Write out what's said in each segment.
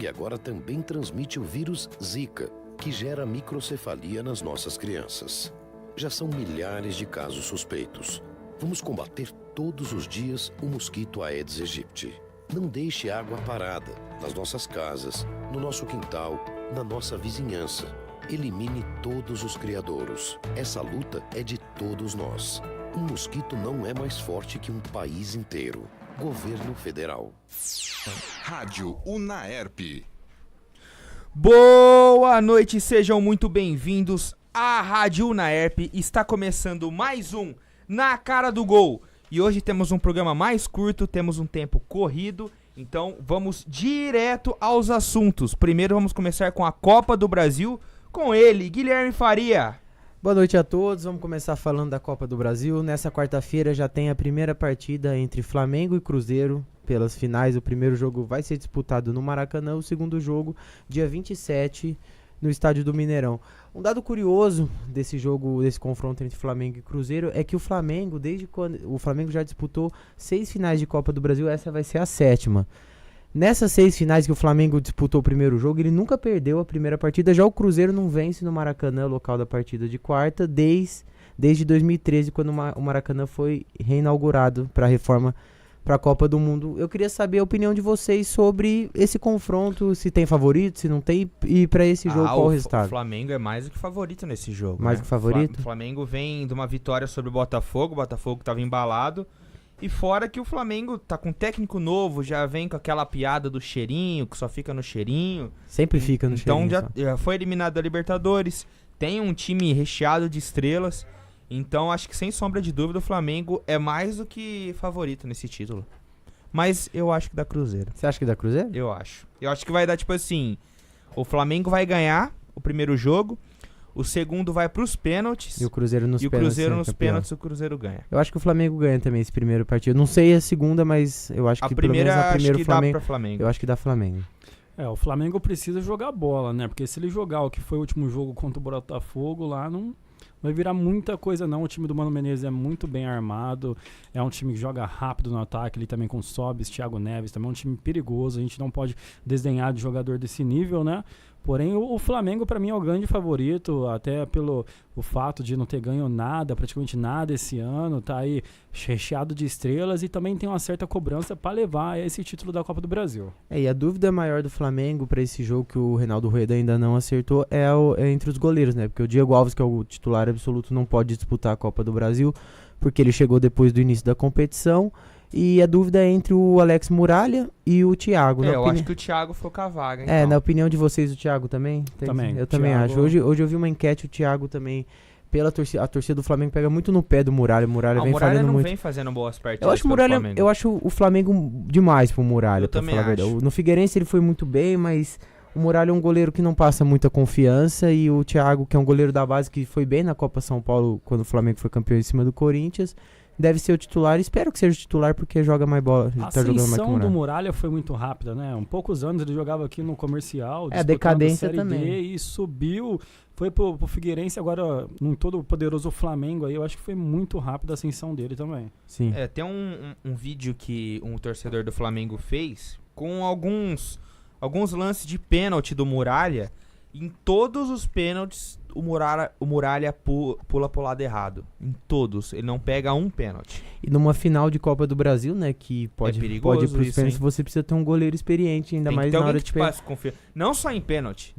E agora também transmite o vírus Zika, que gera microcefalia nas nossas crianças. Já são milhares de casos suspeitos. Vamos combater todos os dias o mosquito Aedes aegypti. Não deixe água parada nas nossas casas, no nosso quintal, na nossa vizinhança. Elimine todos os criadouros. Essa luta é de todos nós. Um mosquito não é mais forte que um país inteiro. Governo Federal. Rádio Unaerp. Boa noite, sejam muito bem-vindos à Rádio Unaerp. Está começando mais um Na Cara do Gol. E hoje temos um programa mais curto, temos um tempo corrido, então vamos direto aos assuntos. Primeiro vamos começar com a Copa do Brasil, com ele, Guilherme Faria. Boa noite a todos, vamos começar falando da Copa do Brasil. Nessa quarta-feira já tem a primeira partida entre Flamengo e Cruzeiro pelas finais. O primeiro jogo vai ser disputado no Maracanã, o segundo jogo dia 27 no estádio do Mineirão. Um dado curioso desse jogo, desse confronto entre Flamengo e Cruzeiro, é que o Flamengo, desde quando o Flamengo já disputou 6 finais de Copa do Brasil, essa vai ser a 7ª. Nessas 6 finais que o Flamengo disputou o primeiro jogo, ele nunca perdeu a primeira partida. Já o Cruzeiro não vence no Maracanã, local da partida de quarta, desde 2013, quando o Maracanã foi reinaugurado para a reforma para a Copa do Mundo. Eu queria saber a opinião de vocês sobre esse confronto, se tem favorito, se não tem, e para esse jogo qual o resultado? O Flamengo é mais do que favorito nesse jogo. Mais do que favorito? O Flamengo vem de uma vitória sobre o Botafogo que estava embalado. E fora que o Flamengo tá com um técnico novo, já vem com aquela piada do cheirinho, que só fica no cheirinho. Sempre fica no cheirinho. Então já foi eliminado da Libertadores, tem um time recheado de estrelas. Então acho que sem sombra de dúvida o Flamengo é mais do que favorito nesse título. Mas eu acho que dá Cruzeiro. Você acha que dá Cruzeiro? Eu acho. Eu acho que vai dar tipo assim, o Flamengo vai ganhar o primeiro jogo. O segundo vai pros pênaltis. E o Cruzeiro nos pênaltis, o Cruzeiro ganha. Eu acho que o Flamengo ganha também esse primeiro partido. Não sei a segunda, mas eu acho que pelo menos a primeira Flamengo. Eu acho que dá Flamengo. O Flamengo precisa jogar bola, né? Porque se ele jogar o que foi o último jogo contra o Botafogo lá, não vai virar muita coisa não. O time do Mano Menezes é muito bem armado, é um time que joga rápido no ataque, ele também com Sobis, Thiago Neves, também é um time perigoso, a gente não pode desdenhar de jogador desse nível, né? Porém, o Flamengo, para mim, é o grande favorito, até pelo o fato de não ter ganho nada, praticamente nada esse ano, tá aí recheado de estrelas e também tem uma certa cobrança para levar esse título da Copa do Brasil. E a dúvida maior do Flamengo para esse jogo que o Reinaldo Rueda ainda não acertou é entre os goleiros, né? Porque o Diego Alves, que é o titular absoluto, não pode disputar a Copa do Brasil, porque ele chegou depois do início da competição. E a dúvida é entre o Alex Muralha e o Thiago. Eu acho que o Thiago ficou com a vaga, então. Na opinião de vocês, o Thiago também? Também. Eu também acho. Hoje eu vi uma enquete, o Thiago também, a torcida do Flamengo pega muito no pé do Muralha. O Muralha vem falhando muito. Vem fazendo boas partidas. Eu acho o Flamengo demais pro Muralha, pra também falar a verdade. No Figueirense ele foi muito bem, mas o Muralha é um goleiro que não passa muita confiança. E o Thiago, que é um goleiro da base que foi bem na Copa São Paulo, quando o Flamengo foi campeão em cima do Corinthians, deve ser o titular. Espero que seja o titular porque joga mais bola. A ascensão do Muralha foi muito rápida, né? Poucos anos ele jogava aqui no Comercial, a decadência Série também. D, e subiu, foi pro Figueirense, agora num todo poderoso Flamengo aí, eu acho que foi muito rápida a ascensão dele também. Sim. Tem um vídeo que um torcedor do Flamengo fez com alguns lances de pênalti do Muralha. Em todos os pênaltis, o Muralha pula pro lado errado. Em todos. Ele não pega um pênalti. E numa final de Copa do Brasil, né, que pode ir pros pênaltis, você precisa ter um goleiro experiente, ainda mais na hora de pegar. Não só em pênalti,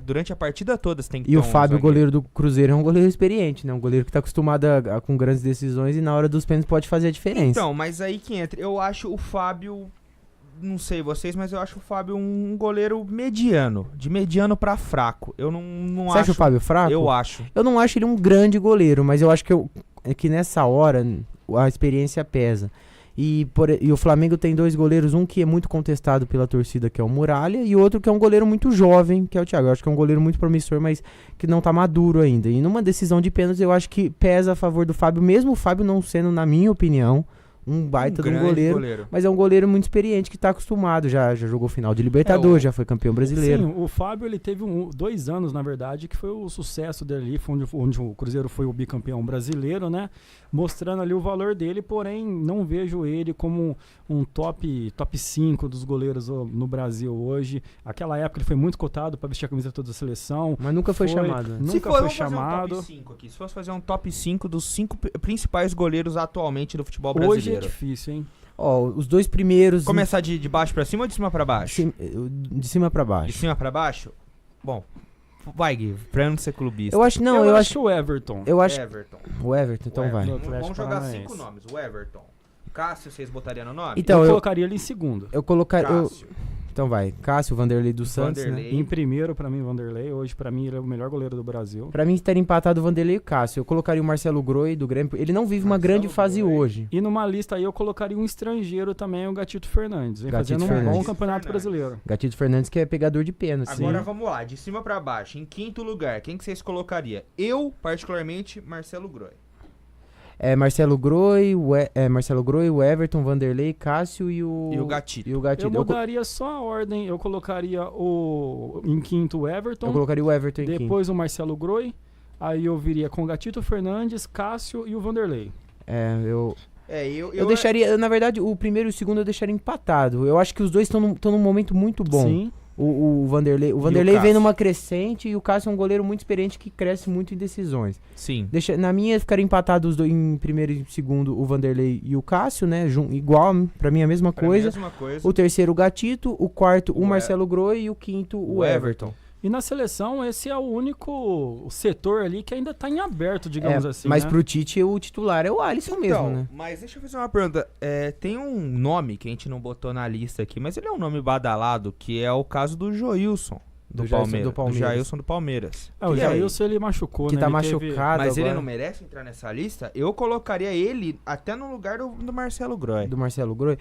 durante a partida toda você tem que ter E o Fábio, goleiro do Cruzeiro, é um goleiro experiente, né? Um goleiro que tá acostumado com grandes decisões e na hora dos pênaltis pode fazer a diferença. Então, mas aí que entra. Eu acho o Fábio... Não sei vocês, mas eu acho o Fábio um goleiro mediano. De mediano pra fraco. Eu não acho... Você acha o Fábio fraco? Eu acho. Eu não acho ele um grande goleiro, mas eu acho que nessa hora a experiência pesa. E o Flamengo tem 2 goleiros, um que é muito contestado pela torcida, que é o Muralha, e outro que é um goleiro muito jovem, que é o Thiago. Eu acho que é um goleiro muito promissor, mas que não tá maduro ainda. E numa decisão de pênaltis, eu acho que pesa a favor do Fábio, mesmo o Fábio não sendo, na minha opinião, um baita de um grande goleiro. Mas é um goleiro muito experiente que tá acostumado, já jogou final de Libertadores, já foi campeão brasileiro. Sim, o Fábio ele teve 2 anos, na verdade, que foi o sucesso dele, foi onde o Cruzeiro foi o bicampeão brasileiro, né? Mostrando ali o valor dele, porém não vejo ele como um top 5 dos goleiros no Brasil hoje. Aquela época ele foi muito cotado para vestir a camisa toda a seleção. Mas nunca foi chamado. Né? Nunca foi chamado. Se fosse fazer um top 5 dos 5 principais goleiros atualmente do futebol brasileiro. Hoje é difícil, hein? Ó, os 2 primeiros... Começar de baixo pra cima ou de cima pra baixo? De cima pra baixo. De cima pra baixo? Bom, vai, Gui, pra não ser clubista. Eu acho o Everton. Eu acho Everton. o Everton, então vai. Vamos jogar 5 nomes. O Everton. Cássio, vocês botariam no nome? Então, eu colocaria ele em segundo. Eu colocaria... Cássio. Então vai, Cássio, Vanderlei dos Santos, né? Em primeiro, pra mim, Vanderlei. Hoje, pra mim, ele é o melhor goleiro do Brasil. Pra mim, estaria empatado o Vanderlei e o Cássio. Eu colocaria o Marcelo Groi do Grêmio. Ele não vive uma grande fase hoje. E numa lista aí, eu colocaria um estrangeiro também, o Gatito Fernandes. Vem fazendo um bom campeonato brasileiro. Gatito Fernandes, que é pegador de pênalti. Agora vamos lá, de cima pra baixo. Em quinto lugar, quem que vocês colocariam? Eu, particularmente, Marcelo Groi. Marcelo Groi, o Everton, Vanderlei, Cássio e o Gatito. Eu mudaria só a ordem. Eu colocaria em quinto o Everton. Eu colocaria o Everton em quinto. Depois o Marcelo Groi. Aí eu viria com o Gatito Fernandes, Cássio e o Vanderlei. Eu deixaria, na verdade, o primeiro e o segundo eu deixaria empatado. Eu acho que os dois estão num momento muito bom. Sim. O Vanderlei vem numa crescente e o Cássio é um goleiro muito experiente que cresce muito em decisões. Sim. Na minha, ficaria empatado os dois em primeiro e segundo, o Vanderlei e o Cássio, né? Igual, pra mim a mesma coisa. O terceiro, o Gatito. O quarto, o Marcelo Groi. E o quinto, o Everton. E na seleção, esse é o único setor ali que ainda tá em aberto, digamos assim. Mas né? pro Tite, o titular é o Alisson mesmo, né? Mas deixa eu fazer uma pergunta. Tem um nome que a gente não botou na lista aqui, mas ele é um nome badalado, que é o caso do Joilson. Do Palmeiras. Do Jailson do Palmeiras. O Jailson ele machucou, que né? Tá machucado. Mas agora. ele não merece entrar nessa lista? Eu colocaria ele até no lugar do Marcelo Groi. Do Marcelo Groi?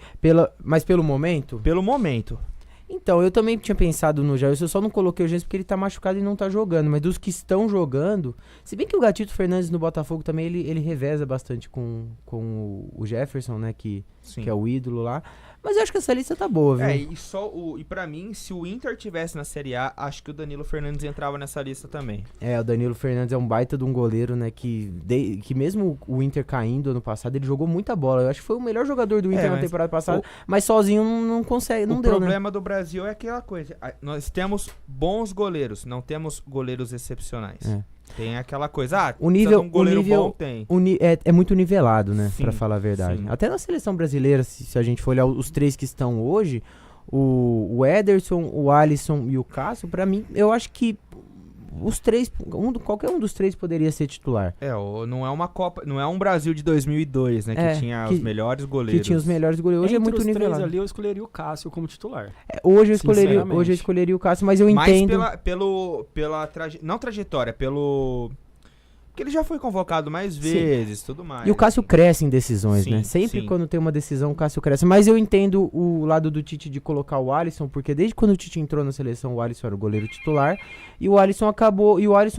Mas pelo momento? Pelo momento. Então, eu também tinha pensado no Jailson, eu só não coloquei o Jailson porque ele tá machucado e não tá jogando. Mas dos que estão jogando, se bem que o Gatito Fernandes no Botafogo também, ele reveza bastante com o Jefferson, né, que é o ídolo lá. Mas eu acho que essa lista tá boa, viu? E pra mim, se o Inter tivesse na Série A, acho que o Danilo Fernandes entrava nessa lista também. O Danilo Fernandes é um baita de um goleiro, né, que mesmo o Inter caindo ano passado, ele jogou muita bola. Eu acho que foi o melhor jogador do Inter na temporada passada, mas sozinho não consegue, não deu, né? O problema do Brasil é aquela coisa, nós temos bons goleiros, não temos goleiros excepcionais. Tem aquela coisa, o nível, um goleiro bom tem. É muito nivelado, né, sim, pra falar a verdade. Sim. Até na seleção brasileira, se a gente for olhar os 3 que estão hoje, o Ederson, o Alisson e o Cássio, pra mim, eu acho que os 3, qualquer um dos 3 poderia ser titular. Não é uma Copa, não é um Brasil de 2002, né, que tinha os melhores goleiros. Que tinha os melhores goleiros. Hoje Entre é muito nivelado. Os 3 ali, eu escolheria o Cássio como titular. Hoje eu escolheria o Cássio, mas eu entendo... Não trajetória, porque ele já foi convocado mais vezes, tudo mais. E o Cássio cresce em decisões, né? Sempre quando tem uma decisão, o Cássio cresce. Mas eu entendo o lado do Tite de colocar o Alisson, porque desde quando o Tite entrou na seleção, o Alisson era o goleiro titular. E o Alisson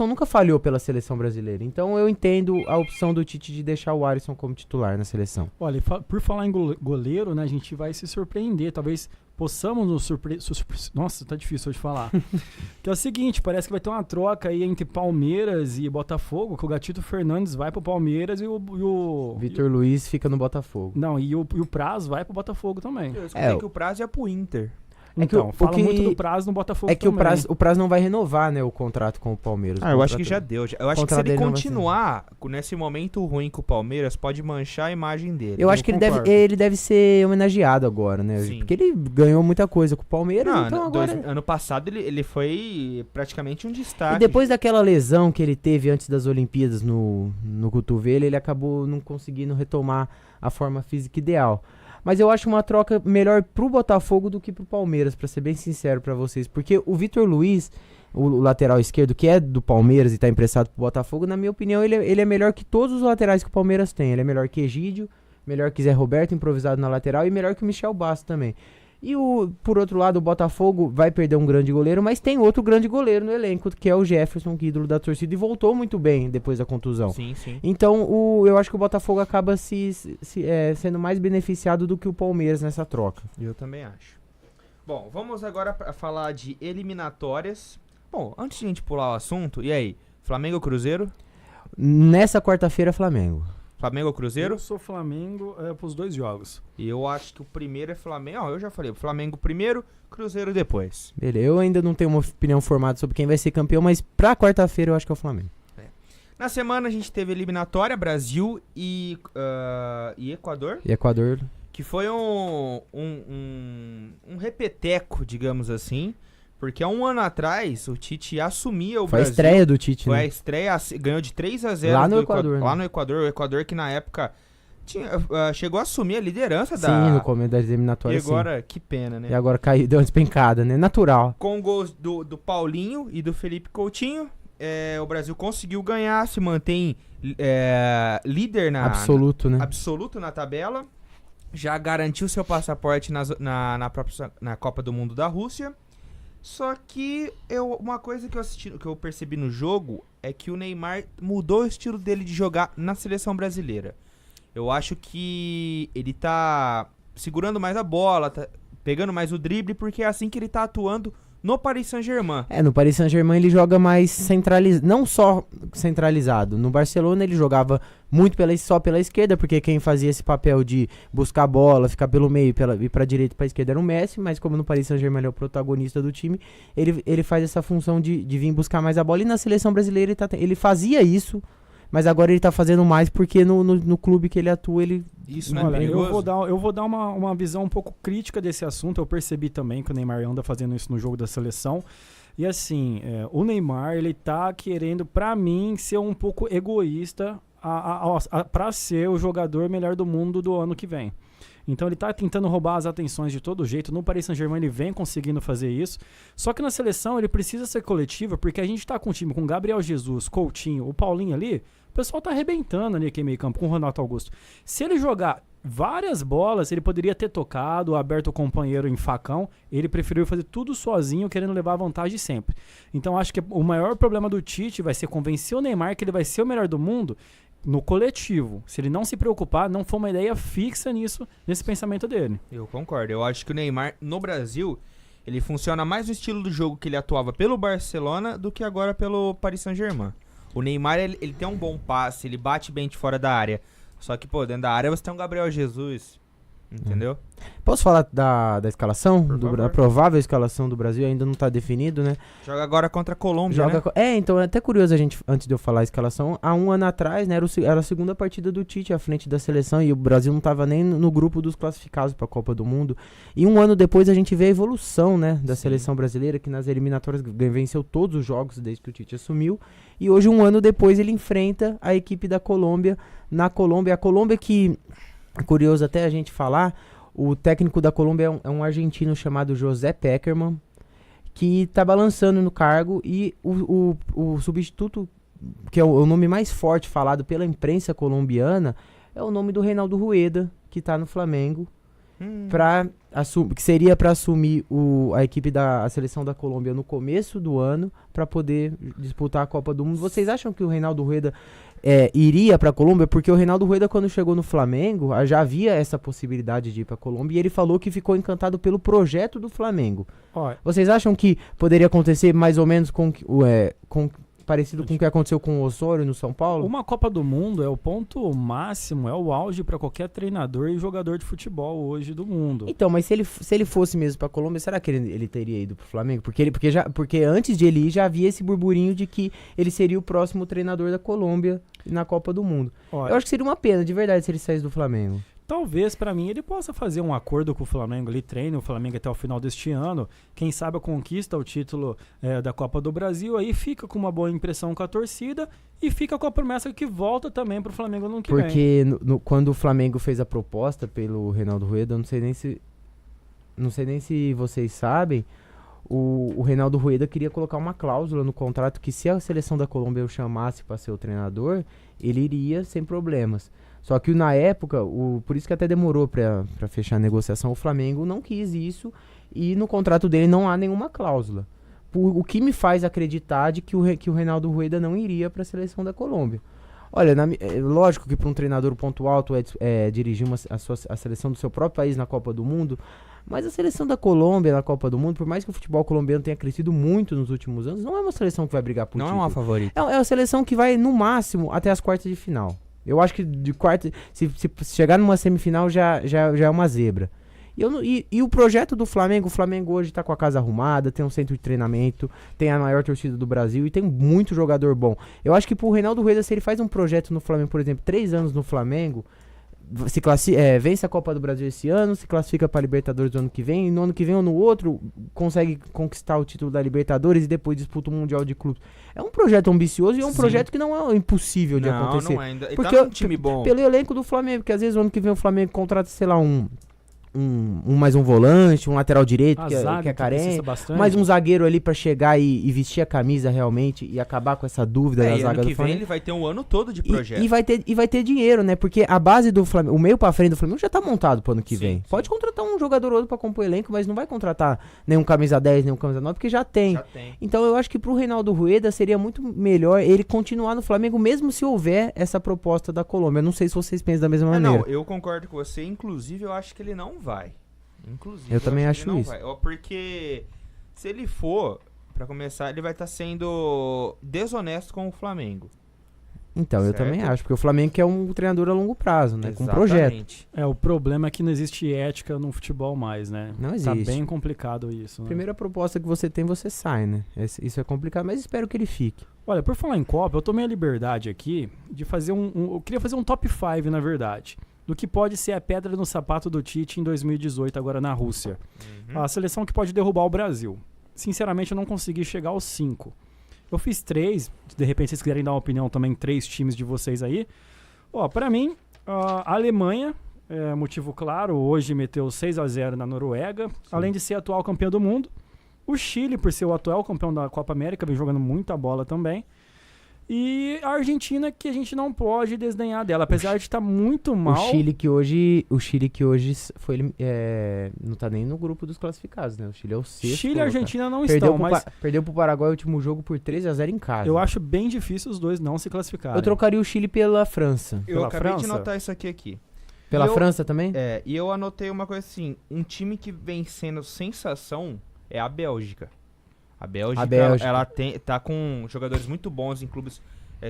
nunca falhou pela seleção brasileira. Então eu entendo a opção do Tite de deixar o Alisson como titular na seleção. Olha, por falar em goleiro, né, a gente vai se surpreender. Talvez possamos nos surpreender. Nossa, tá difícil hoje falar. Que é o seguinte, parece que vai ter uma troca aí entre Palmeiras e Botafogo, que o Gatito Fernandes vai pro Palmeiras e o Vitor Luiz fica no Botafogo. Não, e o Praz vai pro Botafogo também. Eu escutei que o Praz ia pro Inter. Então, fala muito do Praz no Botafogo também. O Praz não vai renovar, né, o contrato com o Palmeiras. Eu acho que já deu. Eu acho que se ele continuar nesse momento ruim com o Palmeiras, pode manchar a imagem dele. Eu acho que ele deve ser homenageado agora, né? Sim. Porque ele ganhou muita coisa com o Palmeiras, então agora... Ano passado ele foi praticamente um destaque. E depois daquela lesão que ele teve antes das Olimpíadas no cotovelo, ele acabou não conseguindo retomar a forma física ideal. Mas eu acho uma troca melhor pro Botafogo do que pro Palmeiras, pra ser bem sincero pra vocês. Porque o Vitor Luiz, o lateral esquerdo, que é do Palmeiras e tá emprestado pro Botafogo, na minha opinião, ele é melhor que todos os laterais que o Palmeiras tem. Ele é melhor que Egídio, melhor que Zé Roberto, improvisado na lateral, e melhor que o Michel Bastos também. E por outro lado, o Botafogo vai perder um grande goleiro, mas tem outro grande goleiro no elenco, que é o Jefferson, que é ídolo da torcida, e voltou muito bem depois da contusão. Sim, sim. Então, eu acho que o Botafogo acaba sendo mais beneficiado do que o Palmeiras nessa troca. Eu também acho. Bom, vamos agora para falar de eliminatórias. Bom, antes de a gente pular o assunto, e aí? Flamengo ou Cruzeiro? Nessa quarta-feira, Flamengo. Flamengo ou Cruzeiro? Eu sou Flamengo pros 2 jogos. E eu acho que o primeiro é Flamengo. Ó, eu já falei, Flamengo primeiro, Cruzeiro depois. Beleza, eu ainda não tenho uma opinião formada sobre quem vai ser campeão, mas pra quarta-feira eu acho que é o Flamengo. Na semana a gente teve eliminatória, Brasil e Equador. E Equador. Que foi um repeteco, digamos assim. Porque há um ano atrás o Tite assumia o Foi Brasil. a estreia do Tite, Foi né? a estreia, ganhou de 3-0 Lá no do Equador, né? Lá no Equador. O Equador que na época chegou a assumir a liderança Sim, no começo das E eliminatórias, agora, que pena, né? sim. E agora caiu, deu uma despencada, né? Natural. Com gols do Paulinho e do Felipe Coutinho, o Brasil conseguiu ganhar, se mantém líder Absoluto, né? absoluto na tabela. Já garantiu seu passaporte na Copa do Mundo da Rússia. Só que uma coisa que eu percebi no jogo é que o Neymar mudou o estilo dele de jogar na seleção brasileira. Eu acho que ele tá segurando mais a bola, tá pegando mais o drible, porque é assim que ele tá atuando no Paris Saint-Germain. No Paris Saint-Germain ele joga mais centralizado, não só centralizado. No Barcelona ele jogava muito só pela esquerda, porque quem fazia esse papel de buscar a bola, ficar pelo meio e pra direita e pra esquerda era o Messi, mas como no Paris Saint-Germain ele é o protagonista do time, ele faz essa função de vir buscar mais a bola, e na seleção brasileira ele fazia isso, mas agora ele tá fazendo mais porque no clube que ele atua, Isso não é Olha, perigoso? eu vou dar uma visão um pouco crítica desse assunto. Eu percebi também que o Neymar anda fazendo isso no jogo da seleção. E assim, o Neymar, ele tá querendo, pra mim, ser um pouco egoísta pra ser o jogador melhor do mundo do ano que vem. Então ele tá tentando roubar as atenções de todo jeito. No Paris Saint-Germain ele vem conseguindo fazer isso. Só que na seleção ele precisa ser coletivo, porque a gente tá com um time com Gabriel Jesus, Coutinho, o Paulinho ali. O pessoal tá arrebentando ali aqui meio campo com o Renato Augusto. Se ele jogar várias bolas, ele poderia ter tocado, aberto o companheiro em facão. Ele preferiu fazer tudo sozinho, querendo levar a vantagem sempre. Então acho que o maior problema do Tite vai ser convencer o Neymar que ele vai ser o melhor do mundo no coletivo. Se ele não se preocupar, não for uma ideia fixa nesse pensamento dele. Eu concordo. Eu acho que o Neymar, no Brasil, ele funciona mais no estilo do jogo que ele atuava pelo Barcelona do que agora pelo Paris Saint-Germain. O Neymar, ele tem um bom passe, ele bate bem de fora da área. Só que, dentro da área você tem um Gabriel Jesus, entendeu? Posso falar da escalação? Por favor. Da provável escalação do Brasil, ainda não tá definido, né? Joga agora contra a Colômbia, né? Então é até curioso antes de eu falar a escalação, há um ano atrás, né, era a segunda partida do Tite à frente da seleção, e o Brasil não tava nem no grupo dos classificados para a Copa do Mundo. E um ano depois a gente vê a evolução, né, da seleção brasileira, que nas eliminatórias venceu todos os jogos desde que o Tite assumiu. E hoje, um ano depois, ele enfrenta a equipe da Colômbia na Colômbia. A Colômbia que, é curioso até a gente falar, o técnico da Colômbia é um argentino chamado José Pekerman, que está balançando no cargo, e o substituto, que é o nome mais forte falado pela imprensa colombiana, é o nome do Reinaldo Rueda, que está no Flamengo, que seria para assumir a equipe da seleção da Colômbia no começo do ano, para poder disputar a Copa do Mundo. Vocês acham que o Reinaldo Rueda iria para a Colômbia? Porque o Reinaldo Rueda, quando chegou no Flamengo, já havia essa possibilidade de ir para a Colômbia, e ele falou que ficou encantado pelo projeto do Flamengo. Olha, Vocês acham que poderia acontecer mais ou menos parecido com o que aconteceu com o Osório no São Paulo? uma Copa do Mundo é o ponto máximo, é o auge para qualquer treinador e jogador de futebol hoje do mundo. Então, mas se ele fosse mesmo pra Colômbia, será que ele teria ido pro Flamengo? Porque antes de ele ir, já havia esse burburinho de que ele seria o próximo treinador da Colômbia na Copa do Mundo. Olha, Eu acho que seria uma pena, de verdade, se ele saísse do Flamengo. talvez, pra mim, ele possa fazer um acordo com o Flamengo, ele treine o Flamengo até o final deste ano, quem sabe conquista o título da Copa do Brasil, aí fica com uma boa impressão com a torcida e fica com a promessa que volta também pro Flamengo no ano que vem. Porque quando o Flamengo fez a proposta pelo Reinaldo Rueda, eu não sei nem se vocês sabem, o Reinaldo Rueda queria colocar uma cláusula no contrato que, se a seleção da Colômbia o chamasse para ser o treinador, ele iria sem problemas. Só que na época, por isso que até demorou pra fechar a negociação, o Flamengo não quis isso e no contrato dele não há nenhuma cláusula. O que me faz acreditar de que o Reinaldo Rueda não iria para a seleção da Colômbia. Olha, lógico que para um treinador o ponto alto é dirigir a seleção do seu próprio país na Copa do Mundo, mas a seleção da Colômbia na Copa do Mundo, por mais que o futebol colombiano tenha crescido muito nos últimos anos, não é uma seleção que vai brigar por título. Não é uma favorita. É uma seleção que vai, no máximo, até as quartas de final. Eu acho que de quarta, se chegar numa semifinal já é uma zebra. E o projeto do Flamengo, o Flamengo hoje tá com a casa arrumada, tem um centro de treinamento, tem a maior torcida do Brasil e tem muito jogador bom. Eu acho que pro Reinaldo Rueda, se ele faz um projeto no Flamengo, por exemplo, 3 anos no Flamengo, vence a Copa do Brasil esse ano, se classifica pra Libertadores do ano que vem, e no ano que vem ou no outro consegue conquistar o título da Libertadores e depois disputa o Mundial de Clubes. É um projeto ambicioso e é um projeto que não é impossível de acontecer. Não, ainda. Porque Tá num time bom. Pelo elenco do Flamengo, porque às vezes o ano que vem o Flamengo contrata, sei lá, mais um volante, um lateral direito que é carente, mais um zagueiro ali pra chegar e vestir a camisa realmente e acabar com essa dúvida da zaga do Flamengo. Vem, ele vai ter um ano todo de projeto. E vai ter dinheiro, né? Porque a base do Flamengo, o meio pra frente do Flamengo já tá montado pro ano que vem. Pode contratar um jogador ou outro pra compor o elenco, mas não vai contratar nenhum camisa 10, nenhum camisa 9, porque já tem. Então eu acho que pro Reinaldo Rueda seria muito melhor ele continuar no Flamengo, mesmo se houver essa proposta da Colômbia. Eu não sei se vocês pensam da mesma maneira. Não, eu concordo com você. Inclusive, eu acho que ele não vai. Eu também acho isso. Porque se ele for, pra começar, ele vai estar sendo desonesto com o Flamengo. Então, certo? Eu também acho, porque o Flamengo quer um treinador a longo prazo, né? Exatamente. Com um projeto. O problema é que não existe ética no futebol mais, né? Não existe. Tá bem complicado isso, né? Primeira proposta que você tem, você sai, né? Isso é complicado, mas espero que ele fique. Olha, por falar em Copa, eu tomei a liberdade aqui de fazer eu queria fazer um top 5, na verdade, do que pode ser a pedra no sapato do Tite em 2018, agora na Rússia. A seleção que pode derrubar o Brasil. Sinceramente, eu não consegui chegar aos 5. Eu fiz 3, de repente vocês quiserem dar uma opinião também, 3 times de vocês aí. Pra mim, a Alemanha, motivo claro, hoje meteu 6-0 na Noruega, além de ser atual campeão do mundo. O Chile, por ser o atual campeão da Copa América, vem jogando muita bola também. E a Argentina, que a gente não pode desdenhar dela, apesar de estar muito mal. O Chile que hoje foi, não tá nem no grupo dos classificados, né? O Chile é o 6º. Chile e Argentina não estão, mas perdeu pro Paraguai o último jogo por 3-0 em casa. Eu acho bem difícil os dois não se classificarem. Eu trocaria o Chile pela França. Eu acabei de anotar isso aqui. Pela França também? E eu anotei uma coisa assim, um time que vem sendo sensação é a Bélgica. A Bélgica. Ela tá com jogadores muito bons em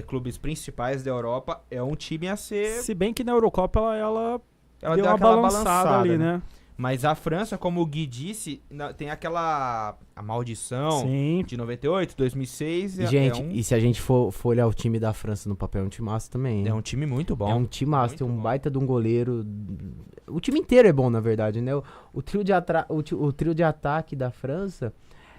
clubes principais da Europa. É um time a ser... Se bem que na Eurocopa ela deu deu uma aquela balançada ali, né? Mas a França, como o Gui disse, tem a maldição de 98, 2006. Gente, e se a gente for olhar o time da França no papel, é um timaço também, hein? É um time muito bom. É um timaço, tem um baita de um goleiro. O time inteiro é bom, na verdade, né? O trio de ataque da França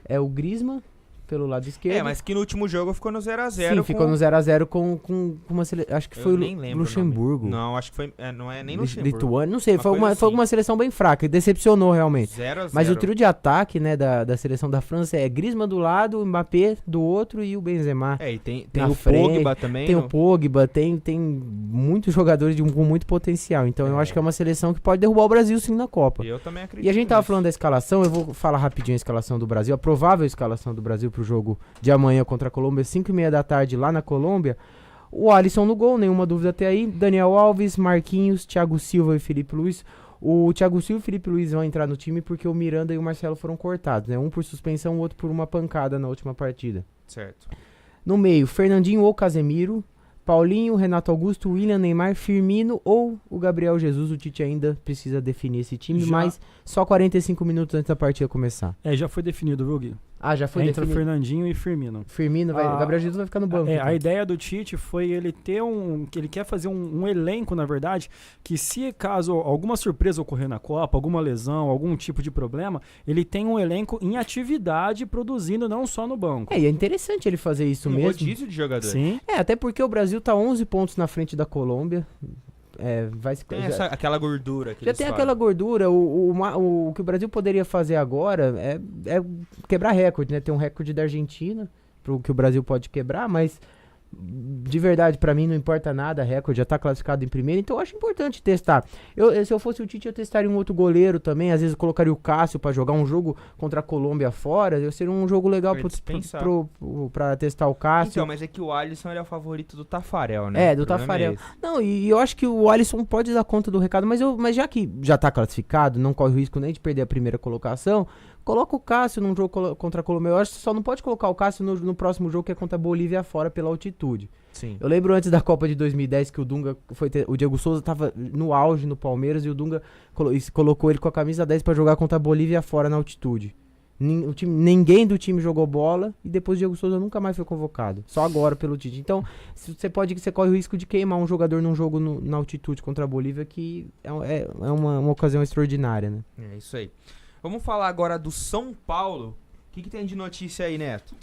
é o Griezmann, pelo lado esquerdo. Mas que no último jogo ficou no 0-0. Sim, ficou no 0-0 com uma seleção. Acho que foi o Luxemburgo. Não, acho que foi. Não é nem Luxemburgo. Lituânia, não sei. Foi uma seleção bem fraca. Decepcionou realmente. 0-0. Mas o trio de ataque, né, da seleção da França é Griezmann do lado, o Mbappé do outro e o Benzema. E tem o Pogba também. Tem o Pogba, tem muitos jogadores com muito potencial. Então eu acho que é uma seleção que pode derrubar o Brasil sim na Copa. Eu também acredito. E a gente tava falando da escalação, eu vou falar rapidinho a escalação do Brasil, a provável escalação do Brasil pro jogo de amanhã contra a Colômbia, 5h30 da tarde lá na Colômbia. O Alisson no gol, nenhuma dúvida até aí. Daniel Alves, Marquinhos, Thiago Silva e Felipe Luiz. O Thiago Silva e o Felipe Luiz vão entrar no time porque o Miranda e o Marcelo foram cortados, né? Um por suspensão, o outro por uma pancada na última partida. Certo. No meio, Fernandinho ou Casemiro, Paulinho, Renato Augusto, William, Neymar, Firmino ou o Gabriel Jesus. O Tite ainda precisa definir esse time, mas só 45 minutos antes da partida começar. Já foi definido, viu, Gui? Já foi Entre definido. Fernandinho e Firmino. O Gabriel Jesus vai ficar no banco. A ideia do Tite foi ele ter que ele quer fazer um elenco, na verdade, que se caso alguma surpresa ocorrer na Copa, alguma lesão, algum tipo de problema, ele tem um elenco em atividade produzindo, não só no banco. E é interessante ele fazer isso mesmo. Rodízio de jogadores. Sim. Até porque o Brasil tá 11 pontos na frente da Colômbia. Tem aquela gordura que já tem aquela gordura. O que o Brasil poderia fazer agora é quebrar recorde, né? Tem um recorde da Argentina pro que o Brasil pode quebrar, mas de verdade, pra mim não importa nada, a Record já tá classificado em primeiro, então eu acho importante testar. Se eu fosse o Tite, eu testaria um outro goleiro também, às vezes eu colocaria o Cássio pra jogar um jogo contra a Colômbia fora, seria um jogo legal pra testar o Cássio. Então, mas é que o Alisson ele é o favorito do Tafarel, né? Do Tafarel. Não, e eu acho que o Alisson pode dar conta do recado, mas já que já tá classificado, não corre o risco nem de perder a primeira colocação, coloca o Cássio num jogo contra a Colômbia. Eu acho que só não pode colocar o Cássio no próximo jogo, que é contra a Bolívia fora, pela altitude. Sim. Eu lembro antes da Copa de 2010 que o Dunga o Diego Souza tava no auge no Palmeiras e o Dunga colocou ele com a camisa 10 pra jogar contra a Bolívia fora na altitude. Ninguém do time jogou bola e depois o Diego Souza nunca mais foi convocado. Só agora pelo Tite. Então, você corre o risco de queimar um jogador num jogo na altitude contra a Bolívia, que é uma ocasião extraordinária, né? É isso aí. Vamos falar agora do São Paulo. O que tem de notícia aí, Neto?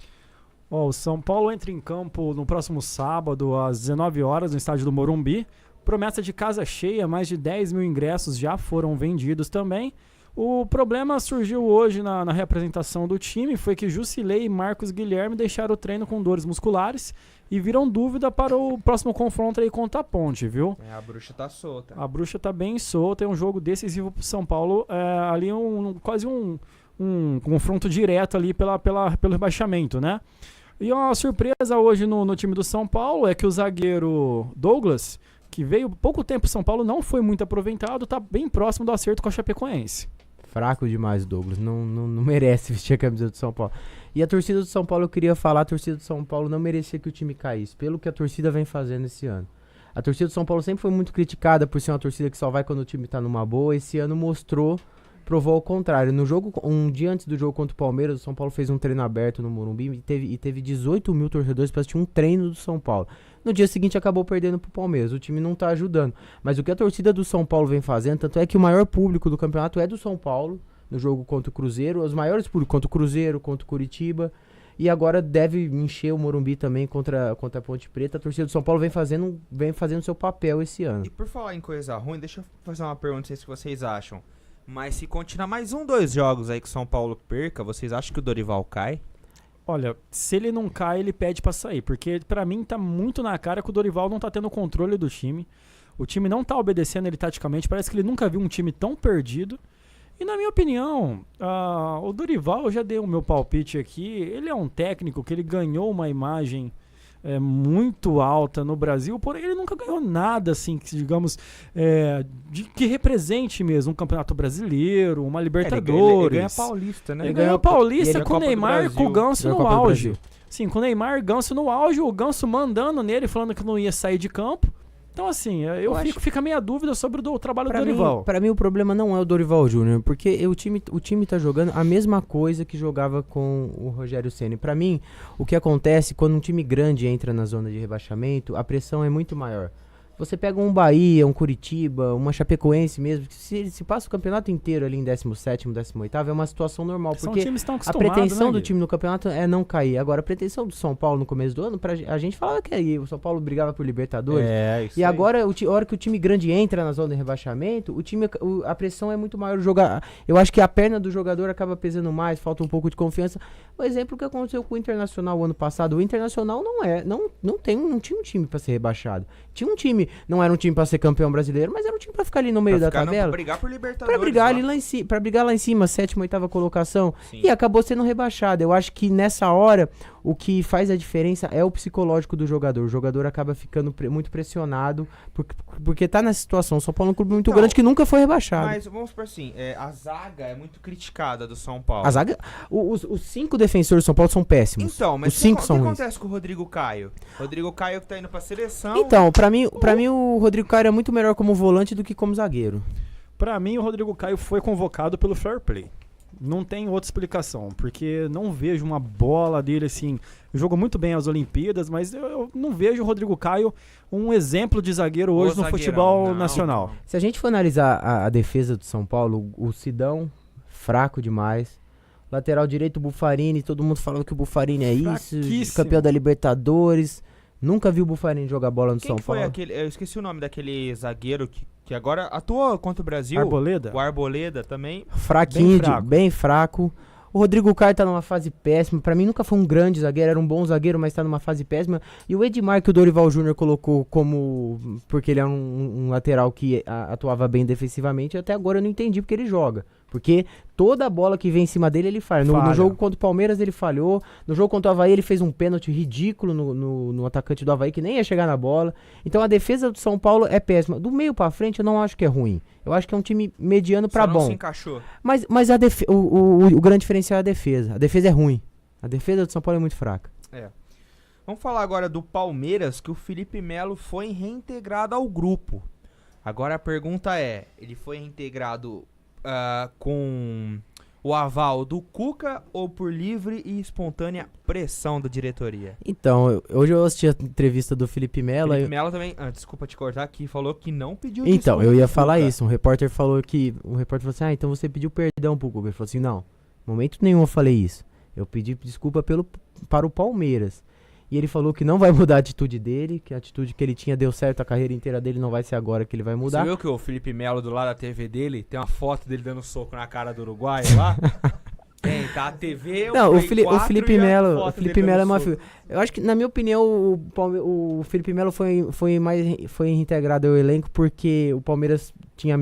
O São Paulo entra em campo no próximo sábado, às 19 horas, no estádio do Morumbi. Promessa de casa cheia, mais de 10 mil ingressos já foram vendidos também. O problema surgiu hoje na representação do time, foi que Jusilei e Marcos Guilherme deixaram o treino com dores musculares e viram dúvida para o próximo confronto aí contra a Ponte, viu? A bruxa tá solta. A bruxa tá bem solta, é um jogo decisivo pro São Paulo, ali quase um confronto direto ali pelo rebaixamento, né? E uma surpresa hoje no time do São Paulo é que o zagueiro Douglas, que veio pouco tempo pro São Paulo, não foi muito aproveitado, tá bem próximo do acerto com a Chapecoense. Fraco demais o Douglas, não merece vestir a camisa do São Paulo. E a torcida do São Paulo, eu queria falar, a torcida do São Paulo não merecia que o time caísse, pelo que a torcida vem fazendo esse ano. A torcida do São Paulo sempre foi muito criticada por ser uma torcida que só vai quando o time tá numa boa. Esse ano provou ao contrário. No jogo, um dia antes do jogo contra o Palmeiras, o São Paulo fez um treino aberto no Morumbi e teve 18 mil torcedores para assistir um treino do São Paulo. No dia seguinte acabou perdendo pro Palmeiras, o time não tá ajudando. Mas o que a torcida do São Paulo vem fazendo, tanto é que o maior público do campeonato é do São Paulo, no jogo contra o Cruzeiro, os maiores públicos contra o Cruzeiro, contra o Curitiba, e agora deve encher o Morumbi também contra a Ponte Preta. A torcida do São Paulo vem fazendo seu papel esse ano. E por falar em coisa ruim, deixa eu fazer uma pergunta, não sei se vocês acham. Mas se continuar mais 2 jogos aí que o São Paulo perca, vocês acham que o Dorival cai? Olha, se ele não cai, ele pede pra sair, porque pra mim tá muito na cara que o Dorival não tá tendo controle do time. O time não tá obedecendo ele taticamente, parece que ele nunca viu um time tão perdido. E na minha opinião, o Dorival, eu já dei o meu palpite aqui, ele é um técnico que ele ganhou uma imagem muito alta no Brasil, porém ele nunca ganhou nada assim, digamos, que represente mesmo um campeonato brasileiro, uma Libertadores. Ele ganha Paulista, né? Ele ganhou Paulista com o Copa do Neymar, Brasil. com o Ganso Ganhou no a Copa do auge. Brasil. Sim, com o Neymar, Ganso no auge, o Ganso mandando nele, falando que não ia sair de campo. Então, assim, fica a minha dúvida sobre o trabalho do Dorival. Pra mim, o problema não é o Dorival Júnior, porque o time tá jogando a mesma coisa que jogava com o Rogério Ceni. Pra mim, o que acontece quando um time grande entra na zona de rebaixamento, a pressão é muito maior. Você pega um Bahia, um Curitiba, uma Chapecoense mesmo, que se passa o campeonato inteiro ali em 17º, 18º, é uma situação normal, São porque times que estão a acostumados, pretensão né, do Gui? time no campeonato é não cair. Agora, a pretensão do São Paulo no começo do ano, a gente falava que aí o São Paulo brigava por Libertadores. Isso E aí. agora, a hora que o time grande entra na zona de rebaixamento, a pressão é muito maior. Eu acho que a perna do jogador acaba pesando mais, falta um pouco de confiança. O exemplo que aconteceu com o Internacional ano passado, o Internacional não tinha um time pra ser rebaixado. Tinha um time, não era um time pra ser campeão brasileiro, mas era um time pra ficar ali no meio da tabela. Pra brigar por Libertadores. Pra brigar ali pra brigar lá em cima, 7ª, 8ª colocação. Sim. E acabou sendo rebaixado. Eu acho que nessa hora, o que faz a diferença é o psicológico do jogador. O jogador acaba ficando muito pressionado, porque tá nessa situação. O São Paulo é um clube muito grande que nunca foi rebaixado. Mas vamos por assim, a zaga é muito criticada do São Paulo. A zaga, os 5 defensores do São Paulo são péssimos. Então, mas os 5 o são que ruins. acontece com o Rodrigo Caio? Rodrigo Caio que tá indo pra seleção. Então, pra mim o Rodrigo Caio é muito melhor como volante do que como zagueiro. Pra mim, o Rodrigo Caio foi convocado pelo fair play. Não tem outra explicação, porque não vejo uma bola dele assim. Jogou muito bem as Olimpíadas, mas eu não vejo o Rodrigo Caio um exemplo de zagueiro hoje no futebol nacional. Se a gente for analisar a defesa do São Paulo, o Sidão, fraco demais. Lateral direito, o Buffarini, todo mundo falando que o Buffarini é isso, campeão da Libertadores. Nunca vi o Buffarini jogar bola no São Paulo. Eu esqueci o nome daquele zagueiro que agora atua contra o Brasil. Arboleda? O Arboleda também. Fraquinho, Bem fraco. bem fraco. O Rodrigo Caio tá numa fase péssima. Pra mim nunca foi um grande zagueiro, era um bom zagueiro, mas tá numa fase péssima. E o Edmar, que o Dorival Júnior colocou como... Porque ele é um lateral que atuava bem defensivamente, até agora eu não entendi porque ele joga. Porque toda a bola que vem em cima dele, ele falha. No jogo contra o Palmeiras, ele falhou. No jogo contra o Avaí, ele fez um pênalti ridículo no atacante do Avaí, que nem ia chegar na bola. Então a defesa do São Paulo é péssima. Do meio pra frente, eu não acho que é ruim. Eu acho que é um time mediano pra bom. Só não se encaixou. Mas o grande diferencial é a defesa. A defesa é ruim. A defesa do São Paulo é muito fraca. Vamos falar agora do Palmeiras, que o Felipe Melo foi reintegrado ao grupo. Agora a pergunta é, ele foi reintegrado com o aval do Cuca ou por livre e espontânea pressão da diretoria? Então, hoje eu assisti a entrevista do Felipe Melo. Felipe Melo também, desculpa te cortar aqui, falou que não pediu Então, desculpa eu ia pro falar Cuca. isso. Um repórter falou assim, então você pediu perdão pro Cuca. Ele falou assim, não, em momento nenhum eu falei isso. Eu pedi desculpa para o Palmeiras. E ele falou que não vai mudar a atitude dele, que a atitude que ele tinha deu certo a carreira inteira dele, não vai ser agora que ele vai mudar. Você viu que o Felipe Melo, do lado da TV dele, tem uma foto dele dando soco na cara do Uruguai lá? Tem, tá a TV, Não, o Felipe Melo é uma figura. figura. Eu acho que, na minha opinião, o Felipe Melo foi reintegrado ao elenco porque o Palmeiras tinha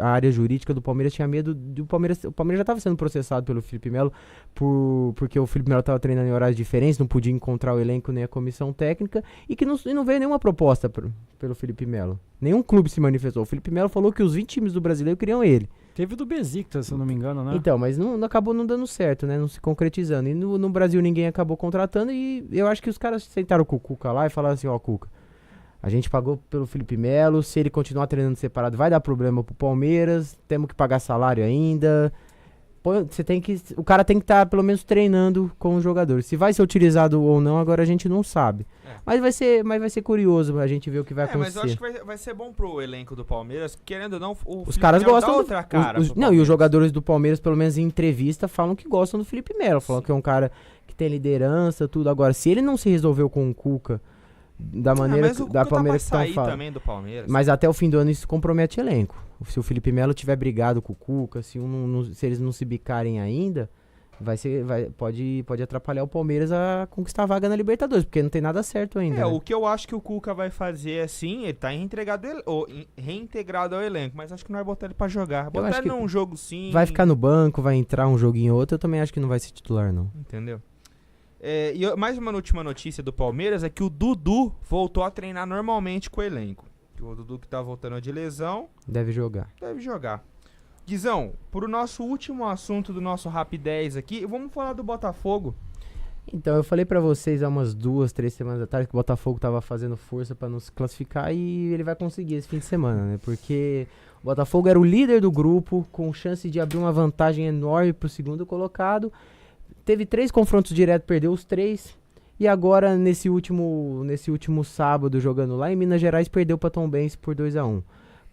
a área jurídica do Palmeiras tinha medo do Palmeiras. O Palmeiras já estava sendo processado pelo Felipe Melo porque o Felipe Melo estava treinando em horários diferentes, não podia encontrar o elenco nem a comissão técnica e que não veio nenhuma proposta pelo Felipe Melo. Nenhum clube se manifestou. O Felipe Melo falou que os 20 times do Brasileiro queriam ele. Teve do Besiktas, se eu não me engano, né? Então, mas não acabou não dando certo, né? Não se concretizando. E no Brasil ninguém acabou contratando e eu acho que os caras sentaram com o Cuca lá e falaram assim, ó, Cuca, a gente pagou pelo Felipe Melo, se ele continuar treinando separado vai dar problema pro Palmeiras, temos que pagar salário ainda. O cara tem que estar pelo menos treinando com os jogadores. Se vai ser utilizado ou não, agora a gente não sabe. Mas vai ser curioso a gente ver o que vai acontecer. Mas eu acho que vai ser bom pro elenco do Palmeiras, querendo ou não, os caras gostam dá outra cara. E os jogadores do Palmeiras, pelo menos em entrevista, falam que gostam do Felipe Melo. Falam que é um cara que tem liderança, tudo. Agora, se ele não se resolveu com o Cuca da maneira da Palmeiras que estão falando. Também do Palmeiras. Mas até o fim do ano isso compromete elenco. Se o Felipe Melo tiver brigado com o Cuca, se eles não se bicarem ainda, pode atrapalhar o Palmeiras a conquistar a vaga na Libertadores, porque não tem nada certo ainda. Né? O que eu acho que o Cuca vai fazer assim, ele tá reintegrado ao elenco, mas acho que não vai botar ele pra jogar. Botar ele num jogo sim. Vai ficar no banco, vai entrar um joguinho ou outro, eu também acho que não vai ser titular, não. Entendeu? E mais uma última notícia do Palmeiras é que o Dudu voltou a treinar normalmente com o elenco. O Dudu que tá voltando de lesão. Deve jogar. Guizão, pro nosso último assunto do nosso Rap 10 aqui, vamos falar do Botafogo. Então, eu falei pra vocês há umas 2-3 semanas atrás que o Botafogo tava fazendo força pra não se classificar e ele vai conseguir esse fim de semana, né? Porque o Botafogo era o líder do grupo, com chance de abrir uma vantagem enorme pro segundo colocado. Teve 3 confrontos diretos, perdeu os 3. E agora, nesse último sábado, jogando lá em Minas Gerais, perdeu para Tombense por 2-1.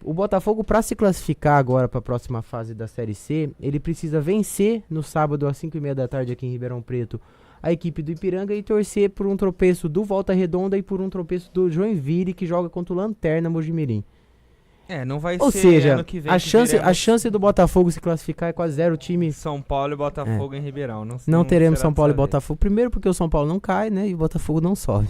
O Botafogo, para se classificar agora para a próxima fase da Série C, ele precisa vencer no sábado às 5h30 da tarde aqui em Ribeirão Preto a equipe do Ipiranga e torcer por um tropeço do Volta Redonda e por um tropeço do Joinville, que joga contra o Lanterna Mojimirim. Não vai Ou ser seja, ano que vem. a chance do Botafogo se classificar é quase zero. Time São Paulo e Botafogo em Ribeirão. Não teremos será São Paulo e dessa vez. Botafogo. Primeiro porque o São Paulo não cai, né? E o Botafogo não sobe.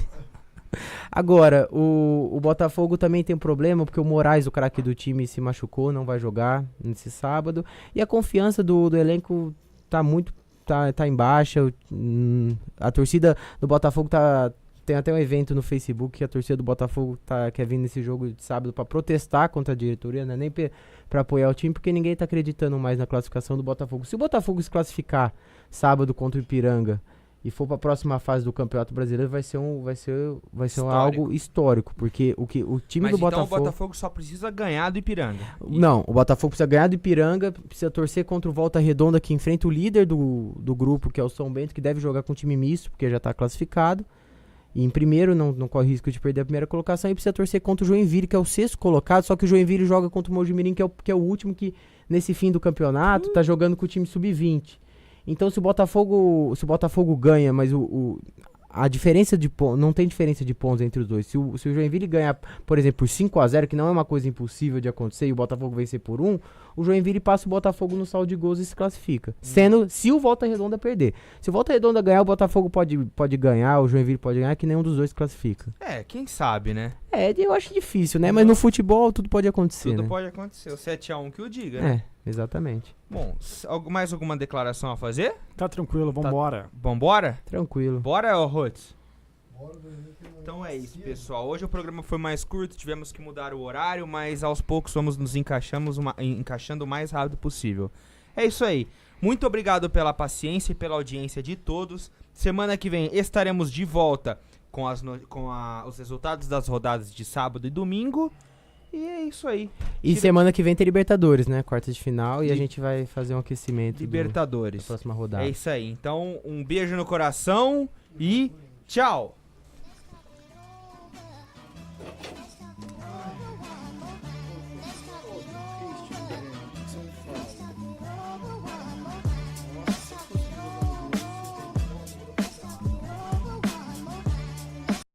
Agora, o Botafogo também tem um problema, porque o Moraes, o craque do time, se machucou, não vai jogar nesse sábado. E a confiança do elenco tá em baixa. A torcida do Botafogo tem até um evento no Facebook que a torcida do Botafogo quer vir nesse jogo de sábado para protestar contra a diretoria, né? Nem para apoiar o time, porque ninguém tá acreditando mais na classificação do Botafogo. Se o Botafogo se classificar sábado contra o Ipiranga e for para a próxima fase do Campeonato Brasileiro, vai ser algo histórico, porque o time do Botafogo... Então o Botafogo só precisa ganhar do Ipiranga. Não, o Botafogo precisa ganhar do Ipiranga, precisa torcer contra o Volta Redonda, que enfrenta o líder do grupo, que é o São Bento, que deve jogar com time misto, porque já tá classificado. E em primeiro, não corre risco de perder a primeira colocação, e precisa torcer contra o Joinville, que é o 6º colocado, só que o Joinville joga contra o Mojimirim, que é o último que, nesse fim do campeonato, tá jogando com o time sub-20. Então, se o Botafogo ganha, mas a diferença de pontos, não tem diferença de pontos entre os dois. Se o Joinville ganhar, por exemplo, por 5-0, que não é uma coisa impossível de acontecer, e o Botafogo vencer por 1, o Joinville passa o Botafogo no saldo de gols e se classifica. Sendo, se o Volta Redonda perder. Se o Volta Redonda ganhar, o Botafogo pode ganhar, o Joinville pode ganhar, que nenhum dos dois classifica. Quem sabe, né? Eu acho difícil, né? Mas no futebol tudo pode acontecer, Tudo né? pode acontecer. O 7-1 que o diga, né? Exatamente. Bom, mais alguma declaração a fazer? Tá tranquilo, vambora. Vambora? Tranquilo. Bora, ô Rutz? Então é isso, pessoal. Hoje o programa foi mais curto, tivemos que mudar o horário, mas aos poucos vamos nos encaixando o mais rápido possível. É isso aí. Muito obrigado pela paciência e pela audiência de todos. Semana que vem estaremos de volta com os resultados das rodadas de sábado e domingo. E é isso aí. E semana que vem tem Libertadores, né? Quarta de final, e a gente vai fazer um aquecimento Libertadores. da próxima rodada. É isso aí. Então, um beijo no coração e tchau!